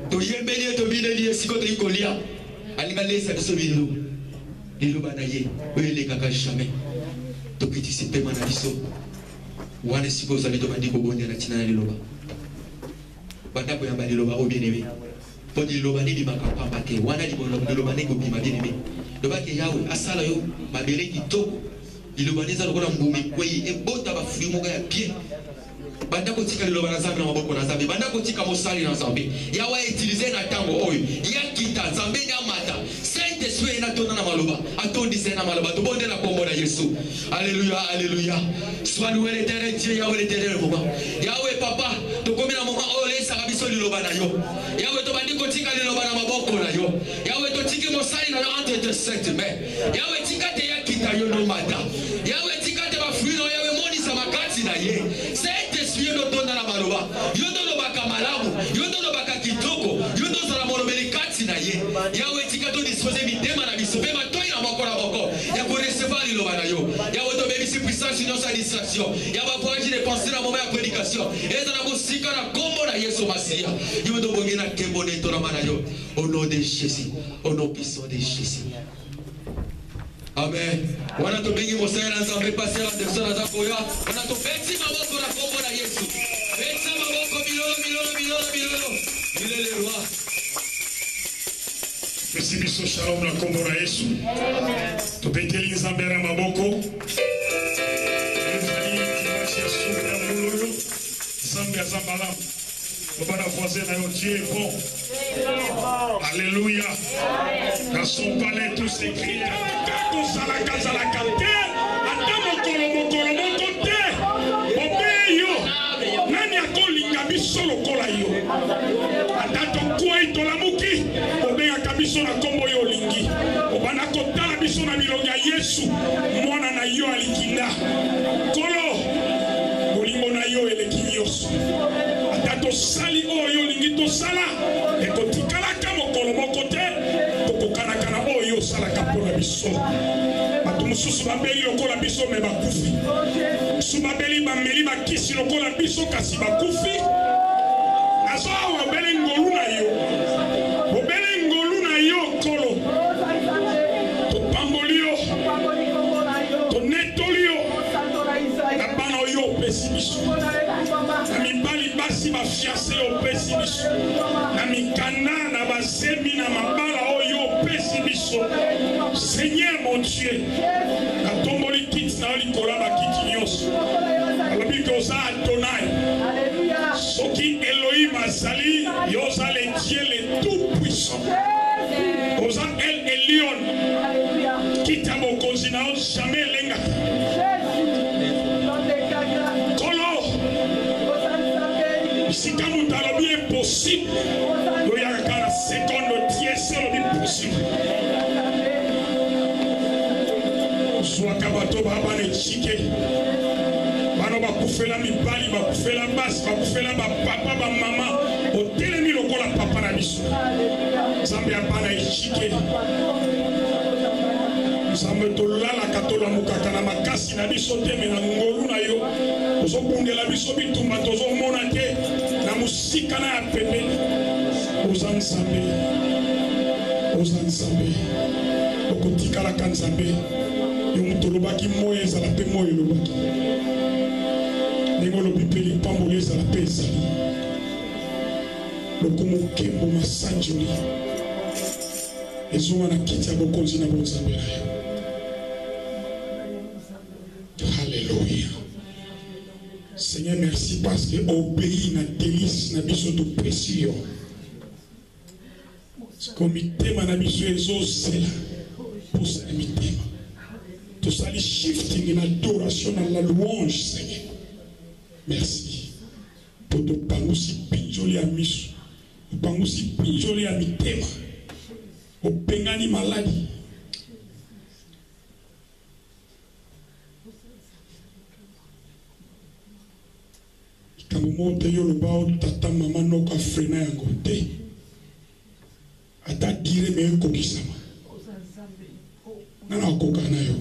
To yembeli to bineli siko to ikolia. Alinga lesa so bilu. Liloba na ye. Wele kaka jamais. To participer mana biso. Wana siko za liloba ndiko bonde na tina liloba. Banda ko yamba liloba o bien-aimé. Po liloba ni makapamba te. Wana liloba ni ko bima bien-aimé. Loba ke yawe asala yo mabele kitoko. Liloba ni za lokola mbumi kwei e bota ba fruit moga ya bien. Banda ko tika liloba na zambe na maboko na zambe. Banda ko tika mosali na zambe. Yawe utiliser na tango oyo. Ya kita zambe na mata. Saint-Esprit na tona na maloba. Atondi sena maloba. To bonde na kombo na Yesu. Alléluia, alléluia. Sois loué l'Éternel Dieu, Yahweh l'Éternel moment. Yahweh papa, to komi na moment oyo lesa kabiso liloba na yo. Yahweh to bandi ko tika liloba na maboko na yo. Yahweh to tiki mosali na entre tes sept mains. Yahweh tika te ya kita yo no mata. Yahweh tika te ba fruit no Yahweh moni sa makati na ye. Saint-Esprit no tona na maloba. Yo do no baka malamu, yo do no baka kitoko, yo do sa na molobeli kati na ye. Yahweh tika to disposer mitema na biso. Be matoi na moko na moko. Ya ko recevoir liloba na yo. Yahweh to bebisi puissance union sa distraction. Yahweh voyage de penser na moment ya prédication. Et na musika na kombo na Yesu Masia. Yo do bongena kembo ne to na mana yo. Au nom de Jésus, au nom puissant de Jésus. Amen. Wana to bengi mosala nzambe passer la personne za koya. Wana to beti maboko na kombo na Yesu. Beti maboko bilolo. Bilele roi. Merci biso shalom na kombo na Yesu. To beteli nzambe na maboko. Nzambe azambala. Baba voisin na yo Dieu est bon. Alléluia. Dans son palais tout s'écrit. Kako sala kazala kante. Ata mokolo te. Obeyo. Nani akolinga biso lokola yo. Ata to kwai to lamuki. Obeya kabiso na kombo yo lingi. Obana kotala biso na bilongi ya Yesu. Mwana na yo alikinda. Kolo. Bolingo na yo elekinyoso. Ata to sali oyo lingi to sala. Ekotikala kamo kolo moko te. Kokokana kana oyo sala kapona biso. Batu mususu babeli lokola biso me bakufi. Sumabeli bameli bakisi lokola biso kasi bakufi. Azo obele ngolu na yo. Obele ngolu na yo kolo. To pambolio. To netolio. Kabana oyo pesi biso. Mibali basi ba fiancé au pesi biso. Na mikana na basemi na mabala oyo pesi biso. Seigneur mon Dieu. Na tomboli kit na likola ba kiti nyos. Alobi ko za Adonai. Soki Elohim azali, yoza le Dieu le tout puissant. Oza El Elyon. Kita mokonzi na jamais lenga. Si quand nous t'allons bien possible, nous y a qu'à la seconde tiers le possible. Soit kabato baba ne chike, bano ba kufela mibali ba kufela bas ba kufela ba papa ba mama, hôtel mi lokola papa na biso. Zambia bana chike. Zambia to lala katola mukaka na makasi na biso teme na ngolu na yo. Ozo bungela biso bitumba tozo mona te. Na musika na pepe ozansambe okotikala kanzambe yo mutolobaki moyo ezala pe moyo lobaki ndenge olobi mpe lipamboli ezala pe ezali lokomo kembo masanjoli ezonga na kiti ya bokonzi na bonzambe na yo. Alléluia. Seigneur, merci parce que obéis na délice na biso to précieux. Comité na biso ezosela pour ça mitema. To sali shifting in adoration na la louange, Seigneur. Merci. Pour to pangusi pinjoli ya miso. Pangusi pinjoli ya mitema. Opengani maladi. Kamumote yo bao tata mama noka frena yango te. Ata dire me ko kisama. Nana ko kana yo.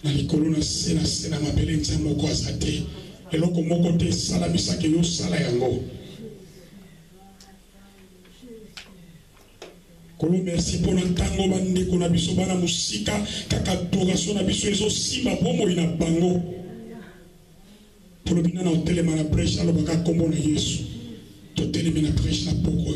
na likolo na se na mabele nzambe moko aza te eloko moko te esalamisaki yo sala yango. Kolo merci pour ntango bandeko na biso bana musika kaka adoration na biso ezosimba bomoi na bango pour le bina na hotelema na prêche alobaka kombo na Yesu totelemi na prêche na poko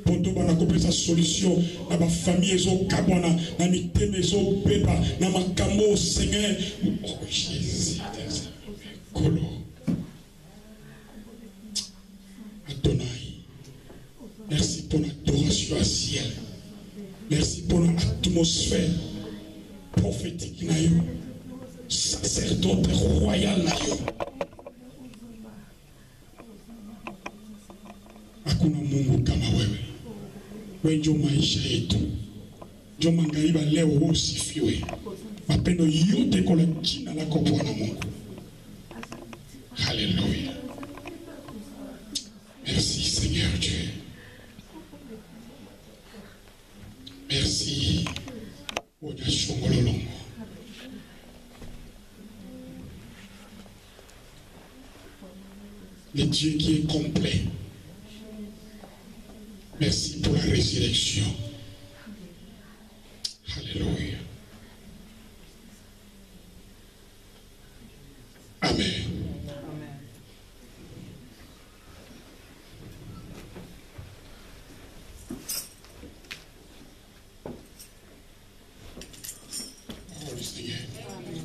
poto bana kopesa solution na ba famille ezokabwana na miteme ezobeba na makambo Seigneur. Oh Jésus Kolo Adonai, merci pour l'adoration à ciel. Merci pour l'atmosphère prophétique na yo, sacerdote royal na yo. Hakuna Mungu kama wewe. Wewe ndio maisha yetu. Ndio magharibi leo usifiwe. Mapendo yote kwa jina lako Bwana Mungu. Alléluia. Merci Seigneur Dieu. Merci. Le Dieu qui est complet. Merci pour la résurrection. Alléluia. Amen.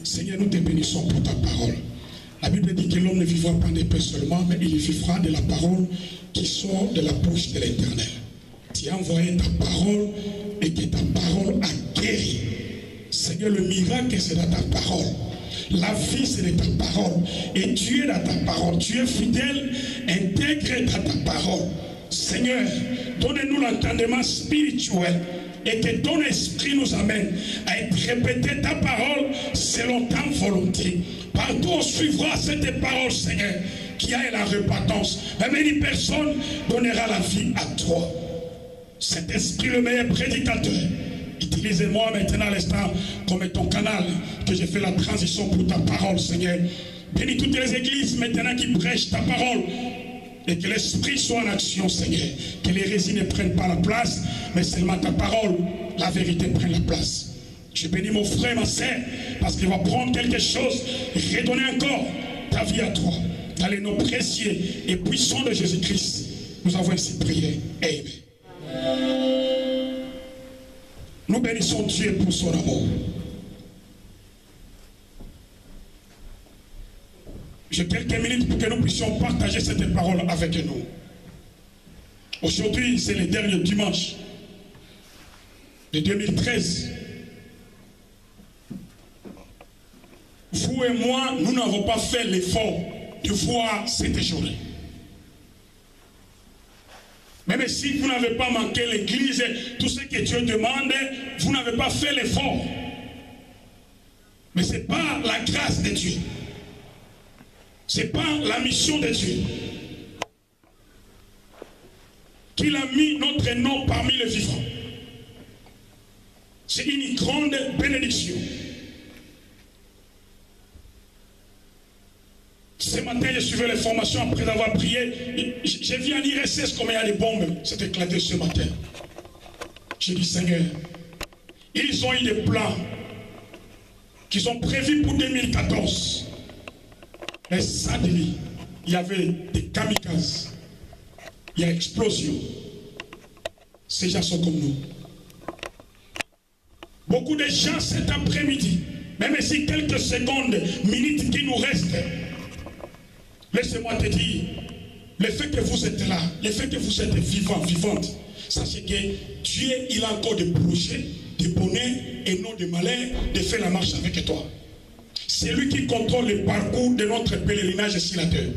Seigneur, nous te bénissons pour ta parole. La Bible dit que l'homme ne vivra pas de pain seulement, mais il vivra de la parole qui sort de la bouche de l'Éternel. Tu as envoyé ta parole et que ta parole a guéri. Seigneur, le miracle c'est dans ta parole. La vie c'est de ta parole. Et tu es dans ta parole. Tu es fidèle, intègre dans ta parole. Seigneur, donne-nous l'entendement spirituel. Et que ton esprit nous amène à répéter ta parole selon ta volonté. Partout on suivra cette parole, Seigneur, qui a la repentance. Même une personne donnera la vie à toi. Cet esprit, le meilleur prédicateur, utilise-moi maintenant à l'instant comme ton canal, que j'ai fait la transition pour ta parole, Seigneur. Bénis toutes les églises maintenant qui prêchent ta parole. Et que l'esprit soit en action, Seigneur. Que l'hérésie ne prenne pas la place, mais seulement ta parole, la vérité prenne la place. Je bénis mon frère, ma sœur, parce qu'il va prendre quelque chose et redonner encore ta vie à toi. Dans les noms précieux et puissants de Jésus-Christ, nous avons ainsi prié. Amen. Nous bénissons Dieu pour son amour. J'ai quelques minutes pour que nous puissions partager cette parole avec nous. Aujourd'hui, c'est le dernier dimanche de 2013. Vous et moi, nous n'avons pas fait l'effort de voir cette journée. Même si vous n'avez pas manqué l'église, tout ce que Dieu demande, vous n'avez pas fait l'effort. Mais ce n'est pas la grâce de Dieu. Ce n'est pas la mission de Dieu qu'il a mis notre nom parmi les vivants. C'est une grande bénédiction. Ce matin, je suivais les formations après avoir prié. J'ai vu en IRSS comme il y a des bombes. C'est éclaté ce matin. J'ai dit, Seigneur, ils ont eu des plans qui sont prévus pour 2014. Mais sadly, il y avait des kamikazes. Il y a explosion. Ces gens sont comme nous. Beaucoup de gens cet après-midi, même si quelques secondes, minutes qui nous restent, laissez-moi te dire, le fait que vous êtes là, le fait que vous êtes vivant, vivante, sachez que Dieu, il a encore des projets, de bonheur et non de malheur, de faire la marche avec toi. C'est lui qui contrôle le parcours de notre pèlerinage sur la terre.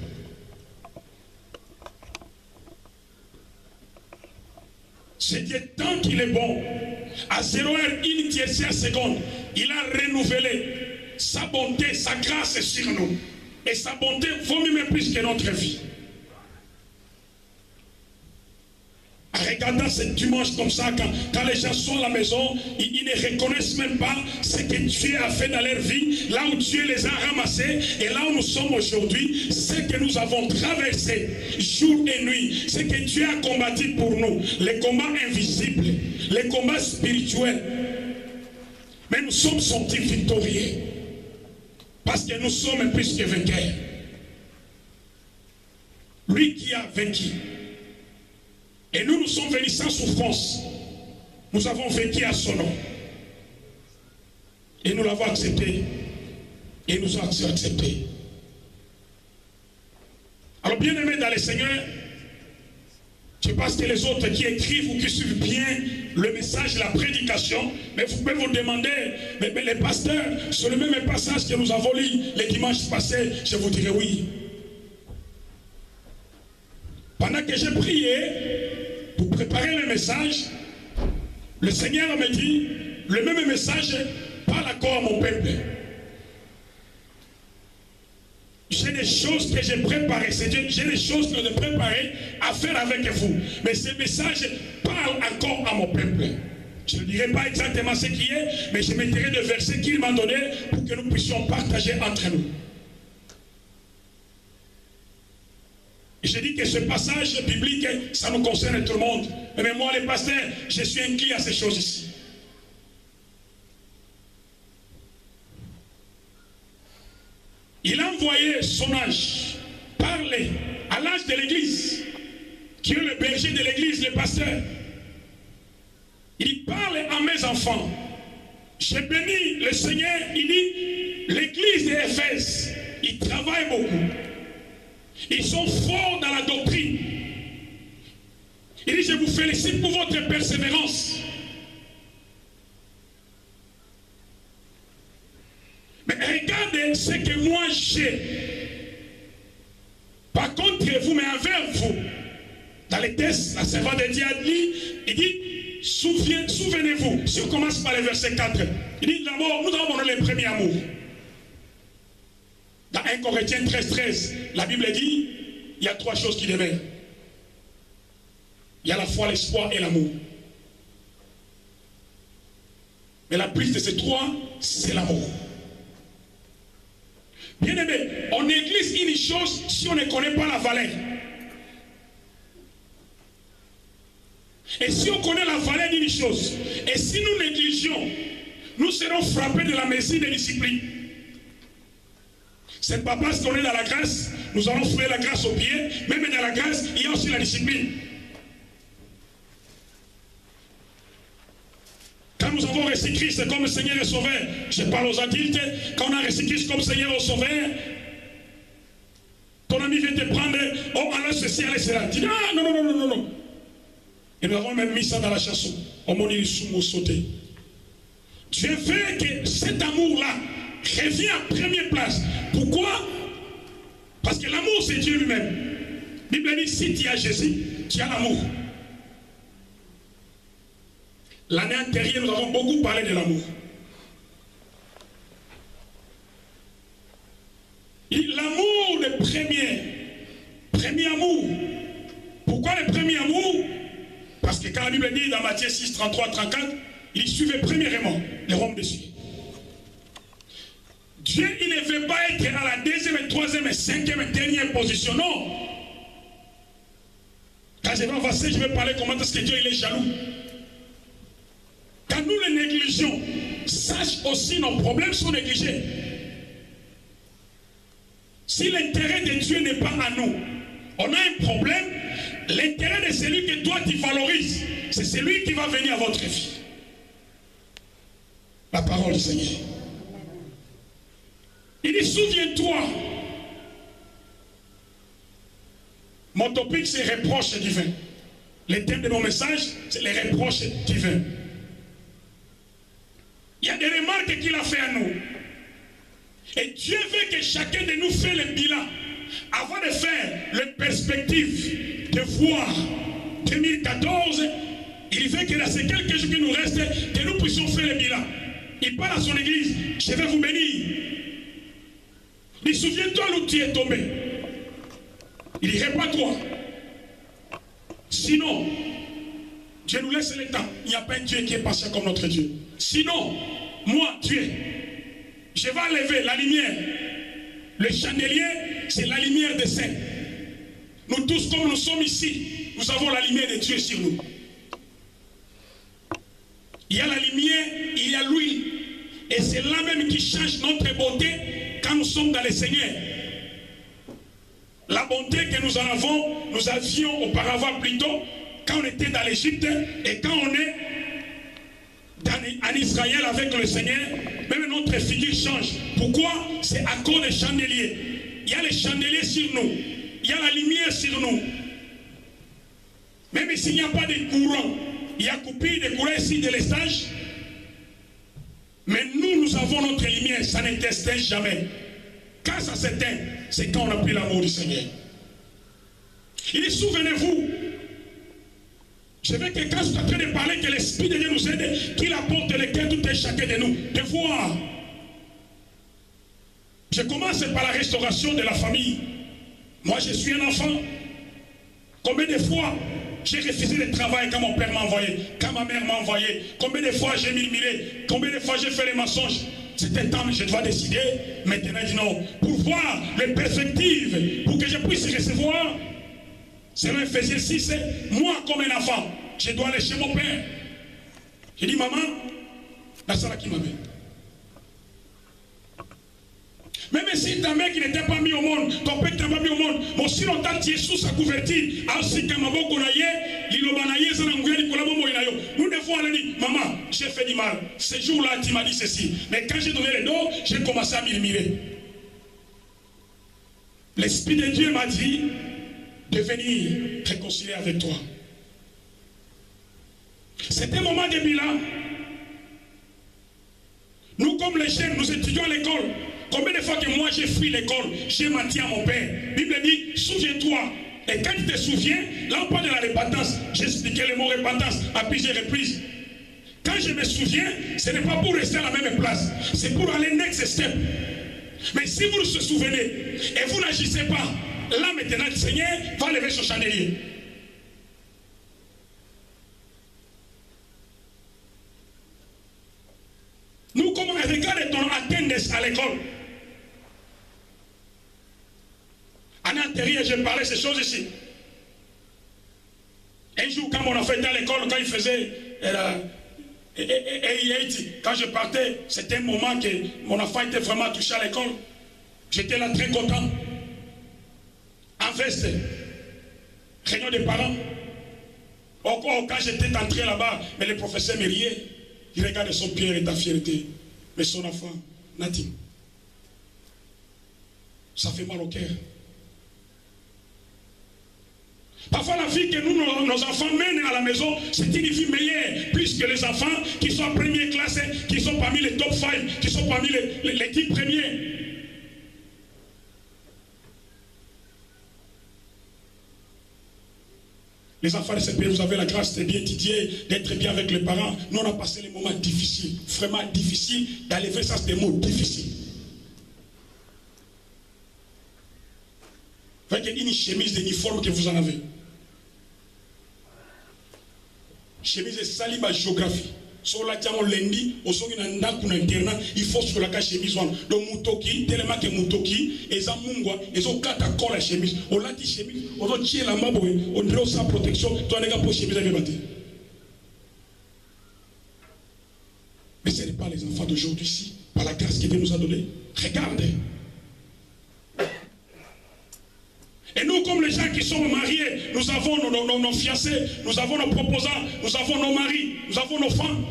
C'est Dieu tant qu'il est bon. À 0,1 seconde, il a renouvelé sa bonté, sa grâce sur nous. Et sa bonté vaut même plus que notre vie. En regardant ce dimanche comme ça, quand les gens sont à la maison, ils ne reconnaissent même pas ce que Dieu a fait dans leur vie, là où Dieu les a ramassés, et là où nous sommes aujourd'hui, ce que nous avons traversé jour et nuit, ce que Dieu a combattu pour nous, les combats invisibles, les combats spirituels. Mais nous sommes sortis victorieux, parce que nous sommes plus que vainqueurs. Lui qui a vaincu. Et nous, nous sommes venus sans souffrance. Nous avons vécu à son nom. Et nous l'avons accepté. Et nous avons accepté. Alors, bien aimés dans le Seigneur, je pense que les autres qui écrivent ou qui suivent bien le message, la prédication, mais vous pouvez vous demander, mais les pasteurs, sur le même passage que nous avons lu les dimanches passés, je vous dirai oui. Pendant que j'ai prié pour préparer le message, le Seigneur me dit, le même message parle encore à mon peuple. J'ai des choses que j'ai préparées, j'ai des choses que j'ai préparées à faire avec vous. Mais ce message parle encore à mon peuple. Je ne dirai pas exactement ce qui est, mais je mettrai des versets qu'il m'a donnés pour que nous puissions partager entre nous. Et je dis que ce passage biblique, ça nous concerne tout le monde. Mais moi, les pasteurs, je suis inquiet à ces choses ici. Il a envoyé son ange parler à l'ange de l'église, qui est le berger de l'église, le pasteur. Il parle à mes enfants. J'ai béni le Seigneur, il dit, l'église d'Éphèse, ils travaillent beaucoup. Ils sont forts dans la doctrine. Il dit, je vous félicite pour votre persévérance. Mais regardez ce que moi j'ai. Pas contre vous, mais envers vous. Dans les textes, la servante de Dieu a dit, il dit, souvenez-vous. Si on commence par le verset 4, il dit, d'abord, nous avons le premier amour. Dans 1 Corinthiens 13, la Bible dit, il y a trois choses qui demeurent. Il y a la foi, l'espoir et l'amour. Mais la plus de ces trois, c'est l'amour. Bien aimé, on néglige une chose si on ne connaît pas la valeur. Et si on connaît la valeur d'une chose, et si nous négligeons, nous serons frappés de la mesure de discipline. C'est pas parce qu'on est dans la grâce, nous allons fouiller la grâce aux pieds, même dans la grâce, il y a aussi la discipline. Quand nous avons reçu Christ comme Seigneur et Sauveur, je parle aux adultes, quand on a reçu Christ comme Seigneur et Sauveur, ton ami vient te prendre, oh alors ceci, allez cela. Tu dis, ah non. Et nous avons même mis ça dans la chanson. Au monde il est sauté. Dieu veut que cet amour-là revient en première place. Pourquoi? Parce que l'amour c'est Dieu lui-même. La Bible dit, si tu as Jésus, tu as l'amour. L'année antérieure, nous avons beaucoup parlé de l'amour. L'amour, le premier amour. Pourquoi le premier amour? Parce que quand la Bible dit dans Matthieu 6, 33, 34, il suivait premièrement le royaume des cieux. Dieu, il ne veut pas être à la deuxième, troisième, cinquième et dernière position, non. Quand je vais avancer, je vais parler comment est-ce que Dieu il est jaloux. Quand nous les négligeons, sache aussi nos problèmes sont négligés. Si l'intérêt de Dieu n'est pas à nous, on a un problème, l'intérêt de celui que toi tu valorises, c'est celui qui va venir à votre vie. La parole du Seigneur. Il dit, souviens-toi. Mon topic, c'est reproche divin. Le thème de mon message, c'est les reproches divins. Il y a des remarques qu'il a fait à nous. Et Dieu veut que chacun de nous fasse le bilan. Avant de faire la perspective de voir 2014, il veut que dans ces quelques jours qui nous restent, que nous puissions faire le bilan. Il parle à son église, je vais vous bénir. Il dit, souviens-toi où tu es tombé. Il dit, répands-toi. Sinon, Dieu nous laisse le temps. Il n'y a pas un Dieu qui est patient comme notre Dieu. Sinon, moi, Dieu, je vais enlever la lumière. Le chandelier, c'est la lumière des saints. Nous tous, comme nous sommes ici, nous avons la lumière de Dieu sur nous. Il y a la lumière, il y a l'huile. Et c'est là même qui change notre beauté quand nous sommes dans le Seigneur. La bonté que nous avions auparavant plutôt, quand on était dans l'Égypte et quand on est en Israël avec le Seigneur, même notre figure change. Pourquoi? C'est à cause des chandeliers. Il y a les chandeliers sur nous. Il y a la lumière sur nous. Même s'il n'y a pas de courant, il y a coupé de courant ici de l'estage. Mais nous avons notre lumière, ça n'existe jamais. Quand ça s'éteint, c'est quand on a pris l'amour du Seigneur. Il dit, souvenez-vous, je veux que quand je suis en train de parler, que l'Esprit de Dieu nous aide, qu'il apporte le cœur tout et chacun de nous, de voir. Je commence par la restauration de la famille. Moi, je suis un enfant. Combien de fois j'ai refusé le travail quand mon père m'a envoyé, quand ma mère m'a envoyé? Combien de fois j'ai murmuré? Combien de fois j'ai fait les mensonges? C'était temps, je dois décider. Maintenant, je dis non. Pour voir les perspectives, pour que je puisse recevoir. Selon Ephésiens 6, moi comme un enfant, je dois aller chez mon père. J'ai dit, maman, la salle qui m'avait. Même si ta mère qui n'était pas mise au monde, ton père qui n'était pas mis au monde, mais si longtemps tu es sous sa couverture, ainsi que maman nous devons aller dire, maman, j'ai fait du mal. Ce jour-là, tu m'as dit ceci. Mais quand j'ai donné le dos, j'ai commencé à murmurer. L'Esprit de Dieu m'a dit de venir réconcilier avec toi. C'est un moment de bilan. Nous, comme les jeunes, nous étudions à l'école. Combien de fois que moi j'ai fui l'école, j'ai menti à mon père. La Bible dit, souviens-toi. Et quand tu te souviens, là on parle de la repentance. J'ai expliqué le mot repentance à plusieurs reprises. Quand je me souviens, ce n'est pas pour rester à la même place. C'est pour aller next step. Mais si vous vous souvenez et vous n'agissez pas, là maintenant le Seigneur va lever son chandelier. Nous, comme on regarde ton attendance à l'école, en intérieur, je parlais de ces choses ici. Un jour, quand mon enfant était à l'école, quand il faisait quand je partais, c'était un moment que mon enfant était vraiment touché à l'école. J'étais là très content. En veste, réunion des parents. Quand j'étais entré là-bas, mais le professeur me riait. Il regarde son pierre et ta fierté. Mais son enfant, Nadim, ça fait mal au cœur. Parfois, la vie que nos enfants mènent à la maison, c'est une vie meilleure, plus que les enfants qui sont en première classe, qui sont parmi les top 5, qui sont parmi les 10 premiers. Les enfants de ce pays, vous avez la grâce de bien étudier, d'être bien avec les parents. Nous, on a passé les moments difficiles, vraiment difficiles, d'aller vers ça, c'est des mots difficiles. Vous voyez une chemise d'uniforme que vous en avez. Chemise de saliba géographie. Sur la tiamo lundi, au son d'une internat, il faut sur la chemise. Donc mutoki, tellement que mutoki, et ça mungwa, et ça kata colle la chemise. On l'a dit chemise, on doit tirer la main, on dirait sans protection, toi les gars pour chemise à battre. Mais ce n'est pas les enfants d'aujourd'hui, par la grâce que Dieu nous a donnée. Regardez. Et nous, comme les gens qui sont mariés, nous avons nos fiancés, nous avons nos proposants, nous avons nos maris, nous avons nos femmes.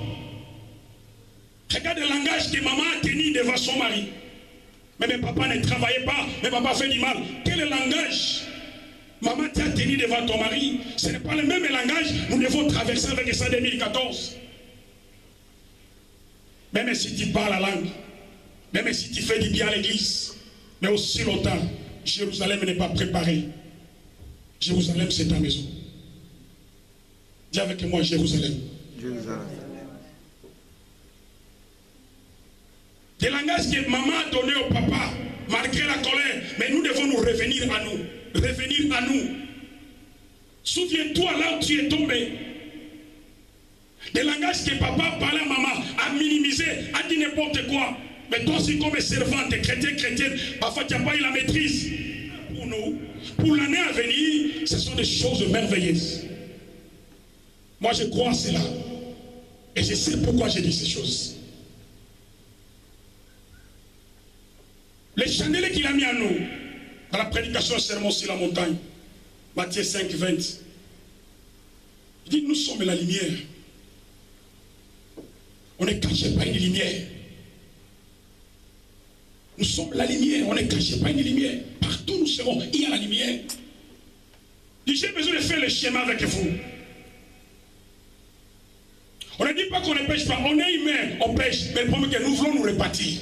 Regarde le langage que maman a tenu devant son mari. Mais mes papas ne travaillaient pas, mes papas fait du mal. Quel est le langage maman t'a tenu devant ton mari? Ce n'est pas le même langage, nous devons traverser avec ça en 2014. Même si tu parles la langue, même si tu fais du bien à l'église, mais aussi longtemps, Jérusalem n'est pas préparé. Jérusalem, c'est ta maison. Dis avec moi, Jérusalem. Jérusalem. Des langages que maman a donné au papa, malgré la colère, mais nous devons nous revenir à nous. Revenir à nous. Souviens-toi là où tu es tombé. Des langages que papa parlait à maman, a minimisé, a dit n'importe quoi. Mais toi aussi comme servante, chrétienne, parfois tu n'as pas eu la maîtrise. Pour nous, pour l'année à venir, ce sont des choses merveilleuses. Moi je crois à cela. Et je sais pourquoi j'ai dit ces choses. Les chandeliers qu'il a mis à nous, dans la prédication sermon sur la montagne, Matthieu 5, 20, il dit, nous sommes la lumière. On ne cache pas une lumière. Nous sommes la lumière, on ne cache pas une lumière. Partout nous serons, il y a la lumière. J'ai besoin de faire le schéma avec vous. On ne dit pas qu'on ne pêche pas, on est humain, on pêche, mais le problème est que nous voulons nous répartir.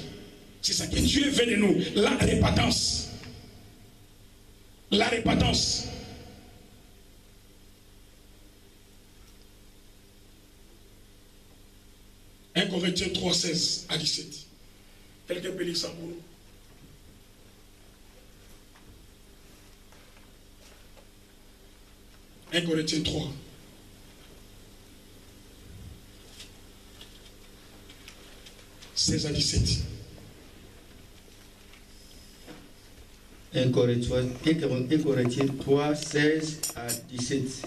C'est ça que Dieu veut de nous, la répartance. La répartance. « 1 Corinthiens 3, 16 à 17. Quelqu'un peut lire ça pour nous? « 1 Corinthiens 3. 16 à 17. 1 Corinthiens 3, 16 à 17.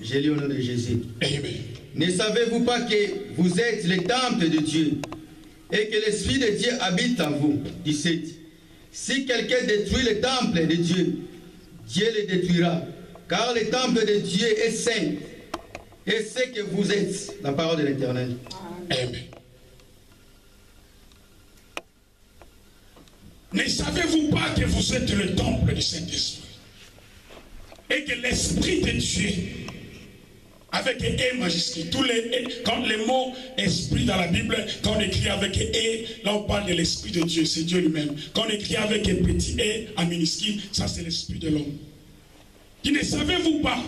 Je lis au nom de Jésus. Amen. Ne savez-vous pas que vous êtes le temple de Dieu et que l'Esprit de Dieu habite en vous? 17. Si quelqu'un détruit le temple de Dieu, Dieu le détruira, car le temple de Dieu est saint, et c'est que vous êtes la parole de l'Éternel. Amen. Ne savez-vous pas que vous êtes le temple du Saint-Esprit et que l'Esprit de Dieu, avec E majuscule, quand les mots esprit dans la Bible, quand on écrit avec E, là on parle de l'Esprit de Dieu, c'est Dieu lui-même. Quand on écrit avec un petit E en minuscule, ça c'est l'Esprit de l'homme. Ne savez-vous pas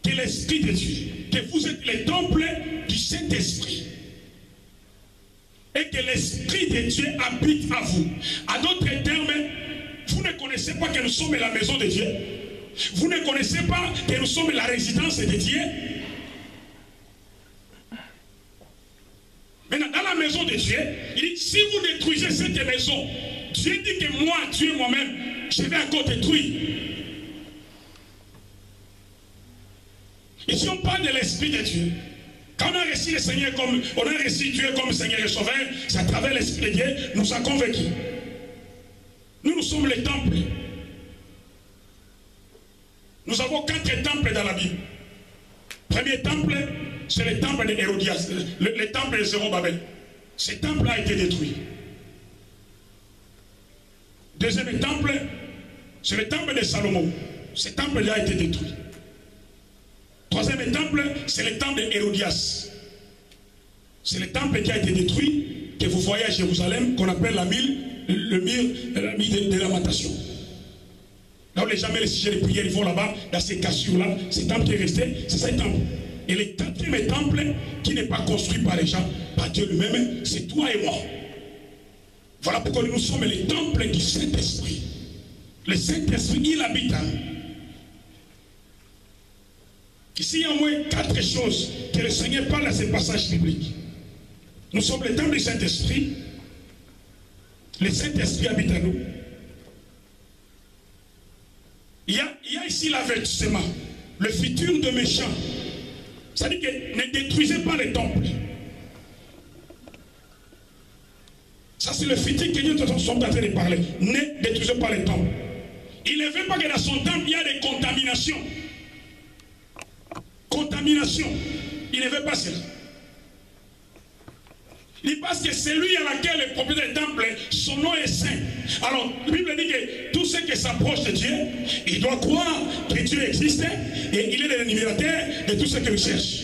que l'Esprit de Dieu, que vous êtes le temple du Saint-Esprit et que l'Esprit de Dieu habite à vous? En d'autres termes, vous ne connaissez pas que nous sommes la maison de Dieu? Vous ne connaissez pas que nous sommes la résidence de Dieu? Maintenant, dans la maison de Dieu, il dit, si vous détruisez cette maison, Dieu dit que moi, Dieu moi-même, je vais encore détruire. Ici, on parle de l'Esprit de Dieu. Quand on a reçu le Seigneur comme, on a reçu Dieu comme Seigneur et Sauveur, c'est à travers l'Esprit de Dieu, nous a convaincus. Nous sommes les temples. Nous avons 4 temples dans la Bible. Premier temple, c'est le temple de Hérodias, le temple de Zérobabel. Ce temple a été détruit. Deuxième temple, c'est le temple de Salomon. Ce temple a été détruit. Troisième temple, c'est le temple de Hérodias. C'est le temple qui a été détruit, que vous voyez à Jérusalem, qu'on appelle le mur de lamentation. Là où les gens mettent les sujets de prière, ils vont là-bas, dans ces cassures-là, ce temple qui est resté, c'est ça le temple. Et le quatrième temple, qui n'est pas construit par les gens, par Dieu lui-même, c'est toi et moi. Voilà pourquoi nous sommes les temples du Saint-Esprit. Le Saint-Esprit, il habite en nous. Ici, il y a au moins 4 choses que le Seigneur parle à ces passages bibliques. Nous sommes les temples du Saint-Esprit. Le Saint-Esprit habite en nous. Il y a ici l'avertissement, le futur de méchant. C'est-à-dire que ne détruisez pas les temples. Ça, c'est le futur que Dieu est en train de parler. Ne détruisez pas les temples. Il ne veut pas que dans son temple, il y a des contaminations. Contamination. Il ne veut pas cela. Il pense que c'est lui à laquelle le propriétaire du temple, son nom est saint. Alors, la Bible dit que tout ce qui s'approche de Dieu, il doit croire que Dieu existe et il est le numérateur de tout ce qu'il cherche.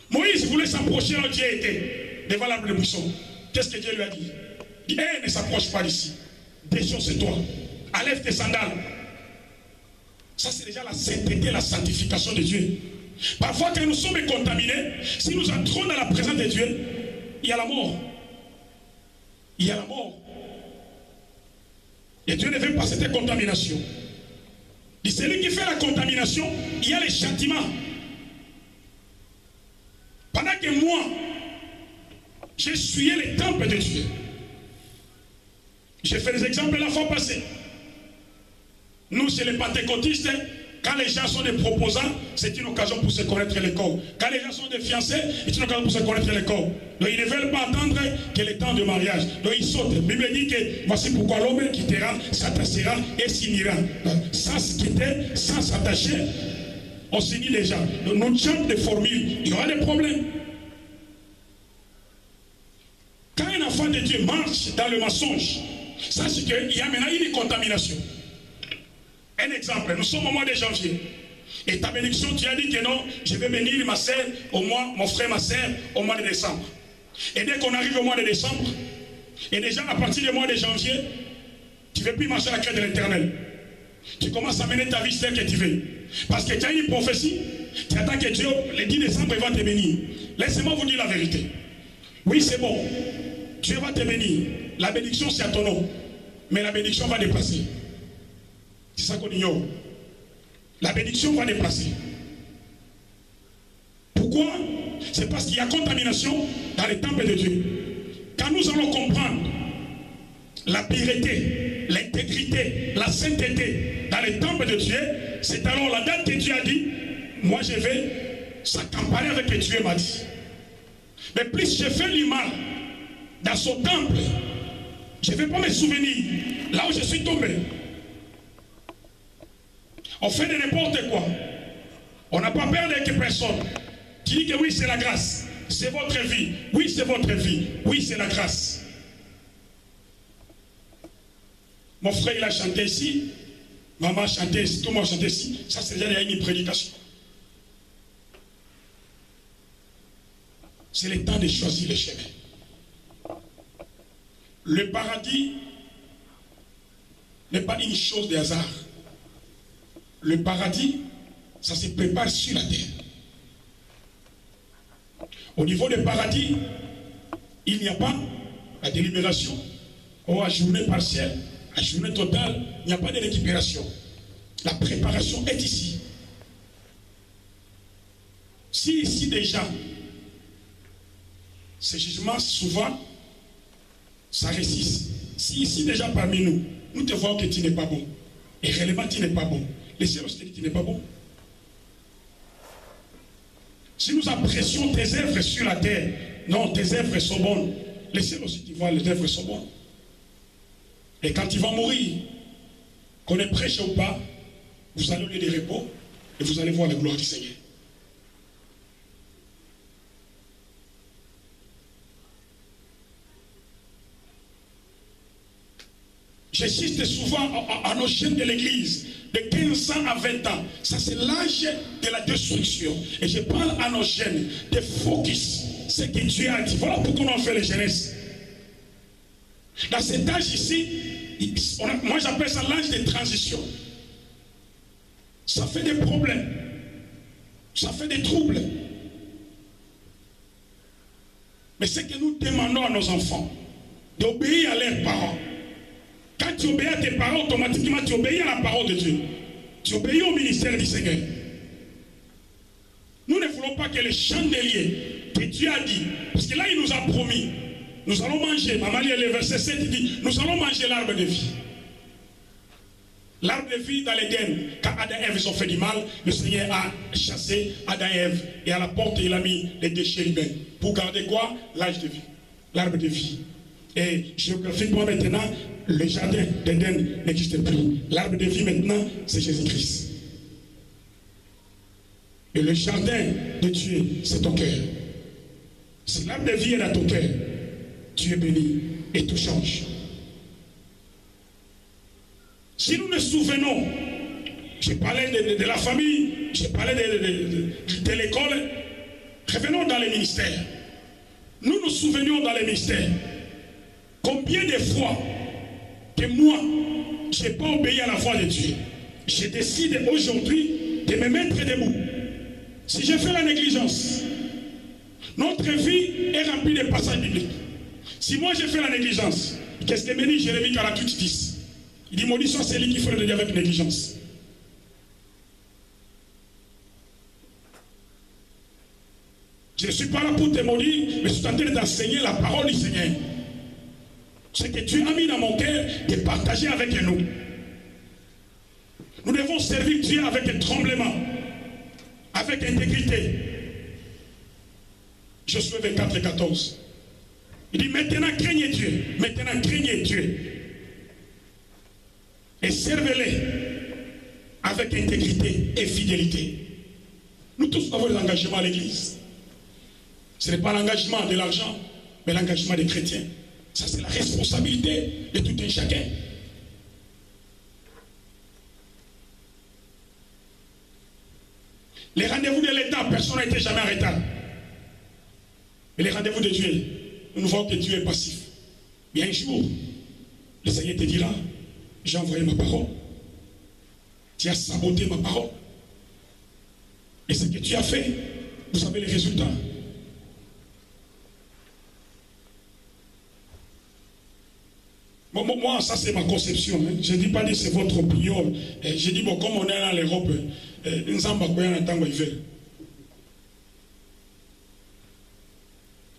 Moïse voulait s'approcher là où Dieu était, devant l'arbre de buisson. Qu'est-ce que Dieu lui a dit? Il dit, ne s'approche pas d'ici. Déchausse-toi. Enlève tes sandales. Ça, c'est déjà la sainteté, la sanctification de Dieu. Parfois, quand nous sommes contaminés, si nous entrons dans la présence de Dieu, il y a la mort. Il y a la mort. Et Dieu ne veut pas cette contamination. Et celui qui fait la contamination, il y a les châtiments. Pendant que moi, j'ai essuyé les temples de Dieu. J'ai fait des exemples la fois passée. Nous, chez les pentecôtistes, quand les gens sont des proposants, c'est une occasion pour se connaître les corps. Quand les gens sont des fiancés, c'est une occasion pour se connaître les corps. Donc ils ne veulent pas attendre que le temps de mariage. Donc ils sautent. La Bible dit que voici pourquoi l'homme quittera, s'attachera et s'unira. Sans se quitter, sans s'attacher, on s'unit déjà. Donc nous chantons des formules, il y aura des problèmes. Quand un enfant de Dieu marche dans le mensonge, sache qu'il y a maintenant une contamination. Un exemple, nous sommes au mois de janvier. Et ta bénédiction, tu as dit que non, je vais bénir ma soeur au mois, mon frère, ma soeur au mois de décembre. Et dès qu'on arrive au mois de décembre, et déjà à partir du mois de janvier, tu ne veux plus marcher à la crainte de l'Éternel. Tu commences à mener ta vie telle que tu veux. Parce que tu as une prophétie, tu attends que Dieu, le 10 décembre, il va te bénir. Laissez-moi vous dire la vérité. Oui, c'est bon. Dieu va te bénir. La bénédiction, c'est à ton nom. Mais la bénédiction va dépasser. C'est ça qu'on ignore. La bénédiction va déplacer. Pourquoi? C'est parce qu'il y a contamination dans les temples de Dieu. Quand nous allons comprendre la pureté, l'intégrité, la sainteté dans les temples de Dieu, c'est alors la date que Dieu a dit, moi je vais s'accamparer avec ce que Dieu m'a dit. Mais plus je fais du mal dans son temple, je ne vais pas me souvenir là où je suis tombé. On fait de n'importe quoi. On n'a pas peur d'être personne. Tu dis que oui, c'est la grâce. C'est votre vie. Oui, c'est votre vie. Oui, c'est la grâce. Mon frère, il a chanté ici. Maman a chanté ici. Tout le monde a chanté ici. Ça, c'est déjà une prédication. C'est le temps de choisir le chemin. Le paradis n'est pas une chose de hasard. Le paradis, ça se prépare sur la terre. Au niveau du paradis, il n'y a pas la délibération, ou à journée partielle, à journée totale, il n'y a pas de récupération. La préparation est ici. Si ici déjà, ces jugements souvent, ça résiste. Si ici déjà parmi nous, nous te voyons que tu n'es pas bon, et réellement tu n'es pas bon, les cieux aussi tu n'es pas bon. Si nous apprécions tes œuvres sur la terre, non, tes œuvres sont bonnes. Les cieux aussi tu vois, les œuvres sont bonnes. Et quand tu vas mourir, qu'on est prêché ou pas, vous allez au lieu de repos et vous allez voir la gloire du Seigneur. J'insiste souvent à nos jeunes de l'église, de 15 ans à 20 ans. Ça, c'est l'âge de la destruction. Et je parle à nos jeunes de focus. Ce que Dieu a dit. Voilà pourquoi on fait les jeunesses. Dans cet âge ici, moi j'appelle ça l'âge de transition. Ça fait des problèmes. Ça fait des troubles. Mais c'est que nous demandons à nos enfants d'obéir à leurs parents. Quand tu obéis à tes parents, automatiquement tu obéis à la parole de Dieu. Tu obéis au ministère du Seigneur. Nous ne voulons pas que les chandeliers que Dieu a dit, parce que là il nous a promis, nous allons manger, maman lit le verset 7, il dit, nous allons manger l'arbre de vie. L'arbre de vie dans l'Éden, quand Adam et Ève ont fait du mal, le Seigneur a chassé Adam et Ève, et à la porte il a mis les déchets humains. Pour garder quoi? L'âge de vie, l'arbre de vie. Et géographiquement maintenant, le jardin d'Éden n'existe plus. L'arbre de vie maintenant, c'est Jésus-Christ. Et le jardin de Dieu, c'est ton cœur. Si l'arbre de vie est dans ton cœur, tu es béni et tout change. Si nous nous souvenons, j'ai parlé de la famille, j'ai parlé de l'école, revenons dans les ministères. Nous nous souvenions dans les ministères. Combien de fois que moi, je n'ai pas obéi à la voix de Dieu, je décide aujourd'hui de me mettre debout. Si je fais la négligence, notre vie est remplie de passages bibliques. Si moi je fais la négligence, qu'est-ce que me dit Jérémie 48, 10? Il dit, maudit soit celui qui fait le dire avec négligence. Je ne suis pas là pour te maudire, mais je suis en train d'enseigner la parole du Seigneur. Ce que Dieu a mis dans mon cœur, de partager avec nous. Nous devons servir Dieu avec un tremblement, avec intégrité. Josué 24 et 14. Il dit maintenant craignez Dieu, maintenant craignez Dieu. Et servez-les avec intégrité et fidélité. Nous tous avons des engagements à l'église. Ce n'est pas l'engagement de l'argent, mais l'engagement des chrétiens. Ça, c'est la responsabilité de tout un chacun. Les rendez-vous de l'État, personne n'a été jamais en retard. Mais les rendez-vous de Dieu, nous voyons que Dieu est passif. Mais un jour, le Seigneur te dira, j'ai envoyé ma parole. Tu as saboté ma parole. Et ce que tu as fait, vous savez les résultats. Moi, ça c'est ma conception. Hein. Je ne dis pas que c'est votre opinion. Je dis, bon, comme on est dans l'Europe, nous avons pas temps hiver.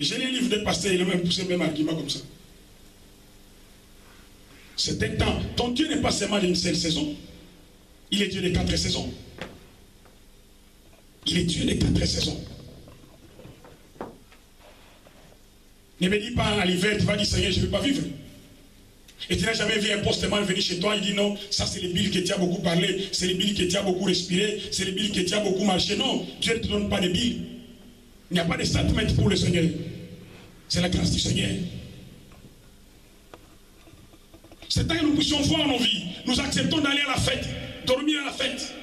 J'ai lu un livre de pasteur, il a même poussé le même argument comme ça. C'est un temps. Ton Dieu n'est pas seulement d'une seule saison. Il est Dieu des 4 saisons. Il est Dieu des 4 saisons. Ne me dis pas à l'hiver, tu vas dire Seigneur, je ne veux pas vivre. Et tu n'as jamais vu un postman venir chez toi, il dit non, ça c'est les billes que tu as beaucoup parlé, c'est les billes que tu as beaucoup respiré, c'est les billes que tu as beaucoup marché. Non, Dieu ne te donne pas de billes. Il n'y a pas de sentiment pour le Seigneur. C'est la grâce du Seigneur. C'est temps que nous puissions voir nos vies. Nous acceptons d'aller à la fête, dormir à la fête.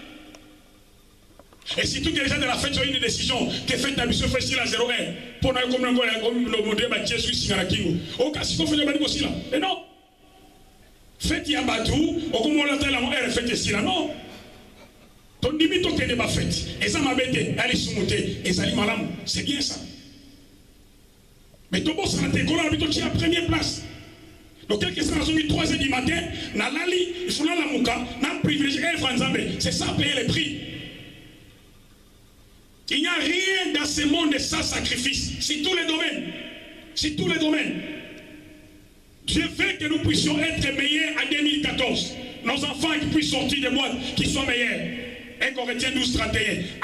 Et surtout que les gens de la fête ont une décision que fait ta mission fait sur la 01 pour nous comme le modèle Mathieu sur Singarakingo. Au cas si on fait le bani aussi là. Et non. Fête Yabatou, au comme on l'entend la fête ici là. Non. Ton limite au de ma fête. Et ça m'a bêté, elle est sous-montée, et ça malam. C'est bien ça. Mais ton boss a été collant, tu es à première place. Donc, quelques fois, ils ont 3h du matin, na lali, il faut la mouka, na privilégié, c'est ça payer les prix. Il n'y a rien dans ce monde sans sacrifice. C'est tous les domaines. C'est tous les domaines. Dieu veut que nous puissions être meilleurs en 2014. Nos enfants qui puissent sortir de moi, qui soient meilleurs. 1 Corinthiens 12, 31.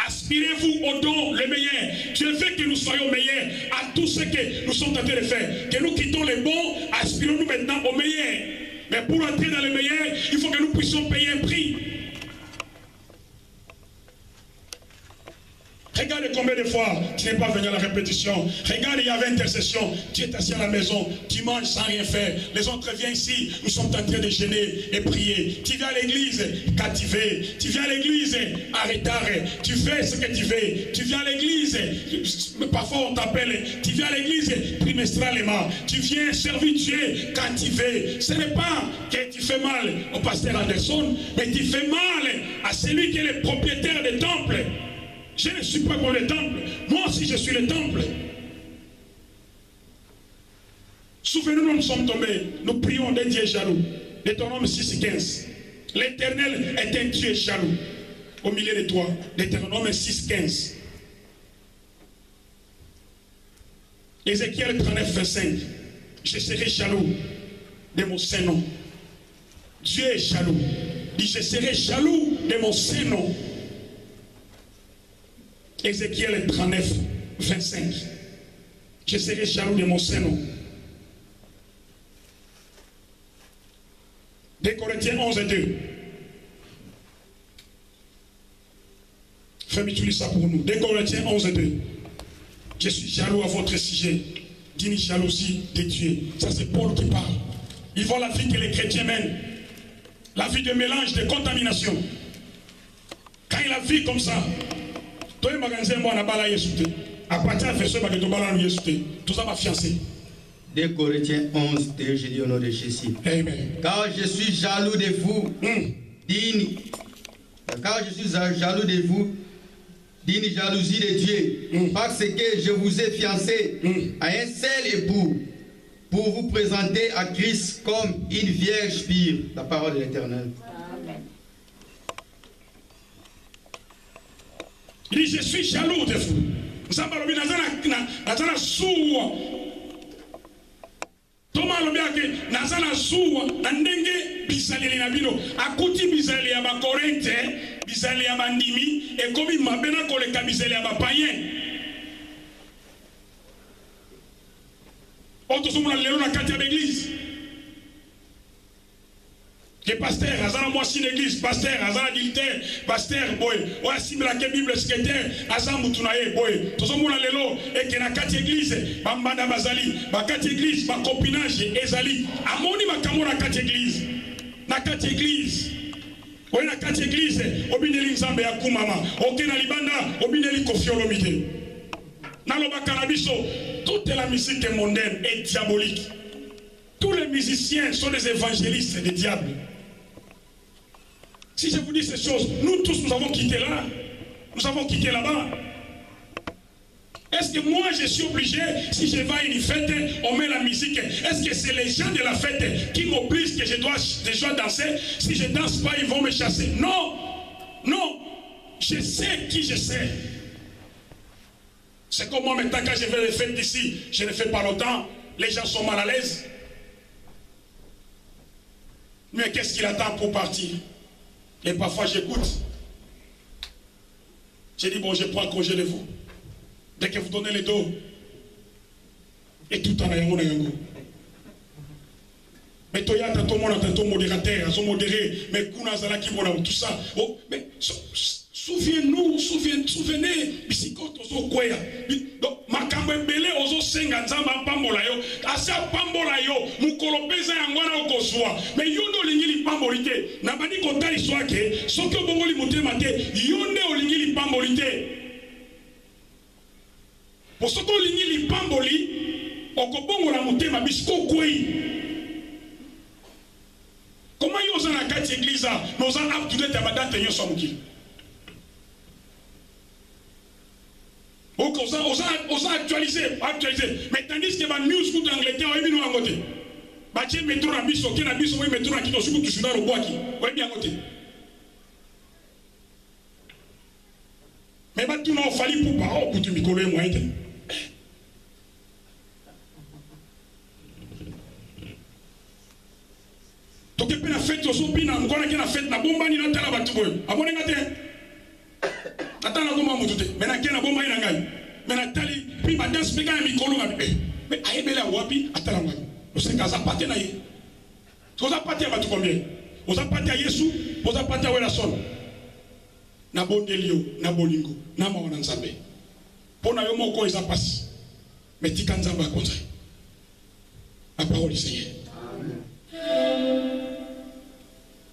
Aspirez-vous au don le meilleur. Dieu veut que nous soyons meilleurs à tout ce que nous sommes en train de faire. Que nous quittons les bons, aspirons-nous maintenant au meilleur. Mais pour entrer dans le meilleur, il faut que nous puissions payer un prix. Regarde combien de fois tu n'es pas venu à la répétition. Regarde, il y avait intercession. Tu es assis à la maison, tu manges sans rien faire. Les autres viennent ici, nous sommes en train de jeûner et prier. Tu viens à l'église, captivé. Tu viens à l'église, arrêtare. Tu fais ce que tu veux. Tu viens à l'église, parfois on t'appelle. Tu viens à l'église trimestralement. Tu viens servir Dieu quand tu veux. Ce n'est pas que tu fais mal au pasteur Anderson, mais tu fais mal à celui qui est le propriétaire des temples. Je ne suis pas pour le temple. Moi aussi, je suis le temple. Souvenez-nous, nous sommes tombés. Nous prions des dieux jaloux. Deutéronome 6,15. L'Éternel est un Dieu jaloux. Au milieu de toi. Deutéronome 6,15. Ézéchiel 39, 25. Je serai jaloux de mon Saint-Nom. Dieu est jaloux. Il dit, je serai jaloux de mon Saint-Nom. Ézéchiel 39, 25. Je serai jaloux de mon Saint-Nom. 2 Corinthiens 11 et 2. Fais-moi tu lis ça pour nous. 2 Corinthiens 11 et 2. Je suis jaloux à votre sujet d'une jalousie de Dieu. Ça c'est Paul qui parle. Il voit la vie que les chrétiens mènent. La vie de mélange, de contamination. Quand il a vu comme ça, tout le magasin moi n'a pas la yesouté. À partir de ce magasin, tout ça va fiancer. 2 Corinthiens 11, 2, je dis au nom de Jésus. Amen. Car je suis jaloux de vous, car je suis jaloux de vous d'une jalousie de Dieu, parce que je vous ai fiancé à un seul époux, pour vous présenter à Christ comme une vierge pure. La parole de l'Éternel. Il dit, je suis jaloux de vous. nzambe alobi naza na zuwa toma alobi ake naza na zuwa na ndenge bizaleli na bino akuti bizaleli ya bakorinte bizaleli ya bandimi ekomi mabe na koleka bizaleli ya bapayen oyo tozomona lelo na kati ya baeglise que pasteur azana mwasi l'église pasteur azana adultère pasteur boy oyo asimbelaka bible secrétaire aza mutu na ye boy tozomona lelo eke na kati église bambanda bazali bakati église bacopinage ezali amoni makambo na kati église oyo na kati église obineli nzambe ya kumama oke na libanda obineli kofiolomi te nalobaka na biso toute la musique mondaine est diabolique. Tous les musiciens sont des évangélistes des diables. Si je vous dis ces choses, nous tous nous avons quitté là. Nous avons quitté là-bas. Est-ce que moi je suis obligé, si je vais à une fête, on met la musique? Est-ce que c'est les gens de la fête qui m'obligent que je dois danser? Si je ne danse pas, ils vont me chasser. Non, non, je sais qui je sais. C'est comme moi maintenant quand je fais les fêtes ici, je ne fais pas longtemps, les gens sont mal à l'aise. Mais qu'est-ce qu'il attend pour partir? Et parfois j'écoute. J'ai dit bon, je prends congé de vous. Dès que vous donnez les dos, et tout en ayant yango. Mais Toya, t'as ton monde, t'as ton modérateur, ils sont modérés, mais Kuna Zalaki, tout ça. Oh, mais souvenez, bisikoto zo kwea. Donc, makambo mbele ozo senga nzamba pambola yo, asa pambola yo, mukolo peza yangwana okozwa. Mais yondo lingili pambolite, na bani kotali swake, soki obongoli motema te, yonde olingili pambolite. Pour ce qu'on lingili pamboli, okobongola motema bisiko kwei. Comment ils ont la carte église là? Nous avons abdoué ta badate et nous sommes qui? Nous actualisé. Mais tandis que les news sont en Angleterre, ils sont en côté. Bâtir métro à Bisso, qui est à Bisso, oui, métro à Kito, surtout tu dans le bois qui. Oui, bien côté. Mais maintenant, on fallait pour pas, pour tu me coller moi. Donc, il y a une fête, il y a une fête, na bomba ni na tala batu boy. Abone ngate. Ata na bomba mutu te. Mais na kena bomba ina ngai. Mais na tali pi ba dance pega mi kolo ngabe. Mais ayebela wapi atala ngai. Ose kaza pate na ye. Toza pate ya batu combien? Oza pate ya Yesu, oza pate ya wela son. Na bondelio, na bolingo, na mawana nzambe. Pona yo moko eza pasi. Mais tika nzamba konza. La parole du Seigneur.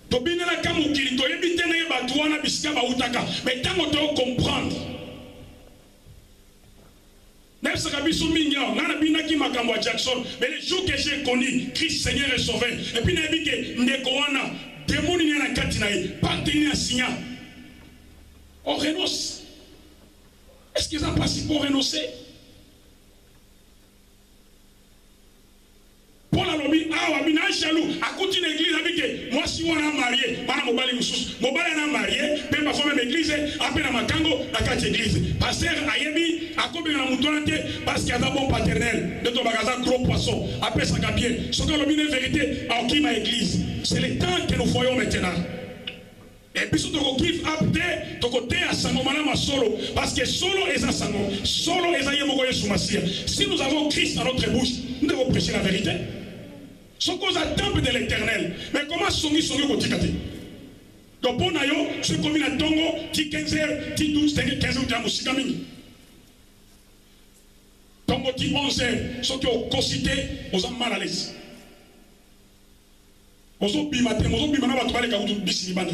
Tobinela kamu kili to yebite na yeba tuwana bisika ba utaka mais tango to comprendre même ça kabiso minga ngana binaki makambo ya Jackson mais le jour que j'ai connu Christ Seigneur et Sauveur et puis na bike ndeko wana démoni ni na kati na ye partenir signa on renonce. Est-ce qu'ils ont passé pour renoncer? Paul a dit, ah, oui, jaloux. À côté de l'église, moi, si on a marié, mobali na marié, même ma femme l'église, après la makango, la carte église. Pasteur Ayebi, à combien de moutonate, parce qu'il y a un bon paternel, de ton magasin gros poisson, après ça bien. Ce qu'on a mis une vérité, à qui ma église. C'est le temps que nous voyons maintenant. Et puis, si tu as apte, tu côté à Sangomana solo, parce que solo est un sango, solo est un yemogoye soumassia. Si nous avons Christ dans notre bouche, nous devons prêcher la vérité. Ce qu'on a temple de l'éternel. Mais comment songi côté kate? Donc, pour nayo, ce qu'on a tongo, ti 15h, ti 12h, 15h, ti amusikamini. Tongo ti 11h, ce qui ont concité, aux hommes mal à l'aise. Aux hommes bimate, aux hommes bimana, va trouver les caoutous d'ici, bana.